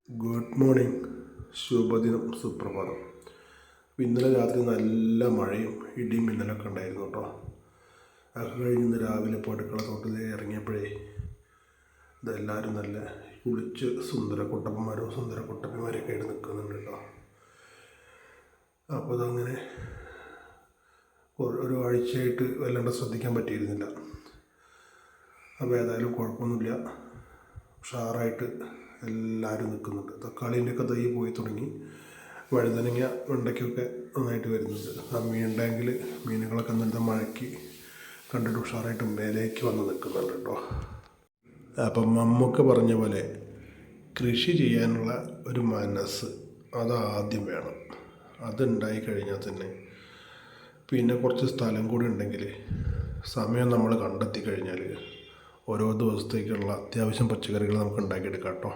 Good morning, ശുഭദിനം, സുപ്രഭാതം. ഇന്നലെ രാത്രി നല്ല മഴയും ഇടിയും മിന്നലൊക്കെ ഉണ്ടായിരുന്നു കേട്ടോ. അതൊക്കെ കഴിഞ്ഞ് ഇന്ന് രാവിലെ ഇപ്പോൾ അടുക്കള തോട്ടത്തിൽ ഇറങ്ങിയപ്പോഴേ ഇതെല്ലാവരും നല്ല കുളിച്ച് സുന്ദര കുട്ടപ്പന്മാരും സുന്ദര കുട്ടപ്പിമാരൊക്കെ ആയിട്ട് നിൽക്കുന്നുണ്ട് കേട്ടോ. അപ്പോൾ അതങ്ങനെ ഒരു ആഴ്ചയായിട്ട് വല്ലാണ്ട് ശ്രദ്ധിക്കാൻ പറ്റിയിരുന്നില്ല. അപ്പോൾ ഏതായാലും കുഴപ്പമൊന്നുമില്ല, ഉഷാറായിട്ട് എല്ലാവരും നിൽക്കുന്നുണ്ട്. തക്കാളീൻ്റെയൊക്കെ തൈ പോയി തുടങ്ങി. വഴുതനങ്ങ വെണ്ടയ്ക്കൊക്കെ നന്നായിട്ട് വരുന്നുണ്ട്. ആ മീനുണ്ടെങ്കിൽ മീനുകളൊക്കെ ഇന്നലത്തെ മഴയ്ക്ക് കണ്ടിട്ട് ഉഷാറായിട്ട് മേലേക്ക് വന്ന് നിൽക്കുന്നുണ്ട് കേട്ടോ. അപ്പം മമ്മൂക്ക പറഞ്ഞ പോലെ കൃഷി ചെയ്യാനുള്ള ഒരു മനസ്സ് അതാദ്യം വേണം. അതുണ്ടായി കഴിഞ്ഞാൽ തന്നെ പിന്നെ കുറച്ച് സ്ഥലം കൂടി ഉണ്ടെങ്കിൽ സമയം നമ്മൾ കണ്ടെത്തി കഴിഞ്ഞാൽ ഓരോ ദിവസത്തേക്കുള്ള അത്യാവശ്യം പച്ചക്കറികൾ നമുക്ക് ഉണ്ടാക്കിയെടുക്കാം കേട്ടോ.